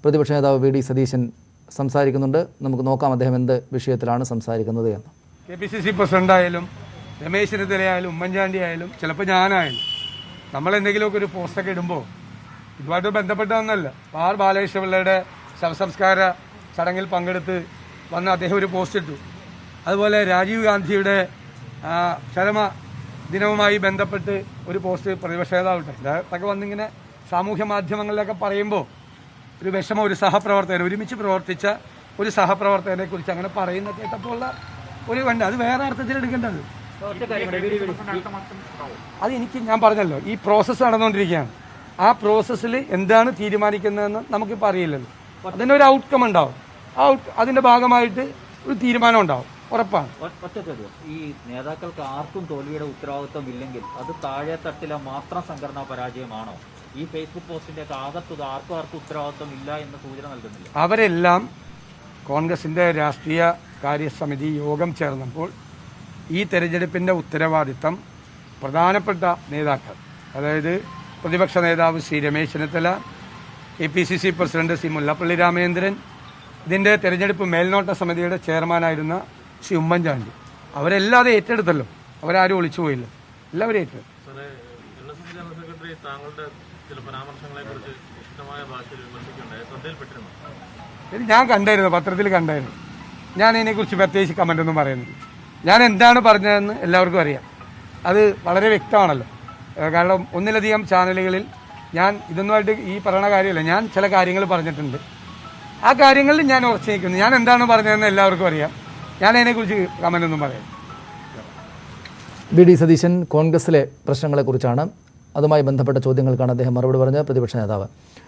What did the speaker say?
പ്രതിപക്ഷ നേതാവ് V D Satheesan സംസാരിക്കുന്നുണ്ട്. നമുക്ക് നോക്കാം അദ്ദേഹം എന്ത് വിഷയത്തിലാണ് സംസാരിക്കുന്നത് എന്ന്. KPCC പ്രസിഡൻ്റായാലും രമേശ് ചെന്നിത്തലയായാലും ഉമ്മൻചാണ്ടി ആയാലും ചിലപ്പോൾ ഞാനായാലും നമ്മളെന്തെങ്കിലുമൊക്കെ ഒരു പോസ്റ്റൊക്കെ ഇടുമ്പോൾ ഇതുമായിട്ട് ബന്ധപ്പെട്ടതൊന്നല്ല. ആർ ബാലകൃഷ്ണപിള്ളയുടെ ശവസംസ്കാര ചടങ്ങിൽ പങ്കെടുത്ത് വന്ന് അദ്ദേഹം ഒരു പോസ്റ്റ് ഇട്ടു. അതുപോലെ രാജീവ് ഗാന്ധിയുടെ ചരമ ദിനവുമായി ബന്ധപ്പെട്ട് ഒരു പോസ്റ്റ് പ്രതിപക്ഷ നേതാവിട്ടെ. ഇതൊക്കെ വന്നിങ്ങനെ സാമൂഹ്യ മാധ്യമങ്ങളിലൊക്കെ പറയുമ്പോൾ ഒരു വിഷമം, ഒരു സഹപ്രവർത്തകൻ, ഒരുമിച്ച് പ്രവർത്തിച്ച ഒരു സഹപ്രവർത്തകനെ കുറിച്ച് അങ്ങനെ പറയുന്ന കേട്ടപ്പോൾ ഉള്ള ഒരു വേണ്ട, അത് വേറെ അർത്ഥത്തിൽ എടുക്കേണ്ടത്. അത് ഞാൻ പറഞ്ഞല്ലോ, ഈ പ്രോസസ്സ് നടന്നുകൊണ്ടിരിക്കുകയാണ്. ആ പ്രോസസ്സിൽ എന്താണ് തീരുമാനിക്കുന്നതെന്ന് നമുക്കിപ്പോൾ അറിയില്ലല്ലോ. അതിനൊരു ഔട്ട്കം ഉണ്ടാവും. അതിന്റെ ഭാഗമായിട്ട് ഒരു തീരുമാനം ഉണ്ടാവും, ഉറപ്പാണ്. ഈ നേതാക്കൾക്ക് ആർക്കും തോൽവിയുടെ ഉത്തരവാദിത്വം ഇല്ലെങ്കിൽ അത് താഴെ തട്ടിലെ മാത്രം സംഘടനാ പരാജയമാണോ? ഈ ഫേസ്ബുക്ക് പോസ്റ്റിന്റെ ആകത്തുക ആർക്കും ഉത്തരവാദിത്വം ഇല്ല എന്ന് സൂചന നൽകുന്നില്ല. അവരെല്ലാം കോൺഗ്രസിന്റെ രാഷ്ട്രീയ കാര്യസമിതി യോഗം ചേർന്നപ്പോൾ ഈ തെരഞ്ഞെടുപ്പിന്റെ ഉത്തരവാദിത്തം പ്രധാനപ്പെട്ട നേതാക്കൾ, അതായത് പ്രതിപക്ഷ നേതാവ് ശ്രീ രമേശ് ചെന്നിത്തല, KPCC പ്രസിഡന്റ് ശ്രീ മുല്ലപ്പള്ളി രാമചന്ദ്രൻ, ഇതിന്റെ തെരഞ്ഞെടുപ്പ് മേൽനോട്ട സമിതിയുടെ ചെയർമാനായിരുന്ന ശ്രീ ഉമ്മൻചാണ്ടി, അവരെല്ലാം അത് ഏറ്റെടുത്തല്ലോ. അവരാരും ഒളിച്ചു പോയില്ല, എല്ലാവരും ഏറ്റെടുത്തു. ഞാൻ കണ്ടായിരുന്നു, പത്രത്തിൽ കണ്ടായിരുന്നു. ഞാൻ ഇതിനെക്കുറിച്ച് പ്രത്യേകിച്ച് കമൻ്റ് ഒന്നും പറയുന്നില്ല. ഞാൻ എന്താണ് പറഞ്ഞതെന്ന് എല്ലാവർക്കും അറിയാം. അത് വളരെ വ്യക്തമാണല്ലോ. കാരണം ഒന്നിലധികം ചാനലുകളിൽ ഞാൻ ഇതൊന്നുമായിട്ട് ഈ പറയുന്ന കാര്യമല്ല, ഞാൻ ചില കാര്യങ്ങൾ പറഞ്ഞിട്ടുണ്ട്. ആ കാര്യങ്ങളിൽ ഞാൻ ഉറച്ചു നിൽക്കുന്നു. ഞാൻ എന്താണ് പറഞ്ഞതെന്ന് എല്ലാവർക്കും അറിയാം. ഞാൻ അതിനെക്കുറിച്ച് കമൻ്റ് ഒന്നും പറയാം. വി ഡി സതീശൻ കോൺഗ്രസിലെ പ്രശ്നങ്ങളെക്കുറിച്ചാണ്, അതുമായി ബന്ധപ്പെട്ട ചോദ്യങ്ങൾക്കാണ് അദ്ദേഹം മറുപടി പറഞ്ഞത്. പ്രതിപക്ഷ നേതാവ്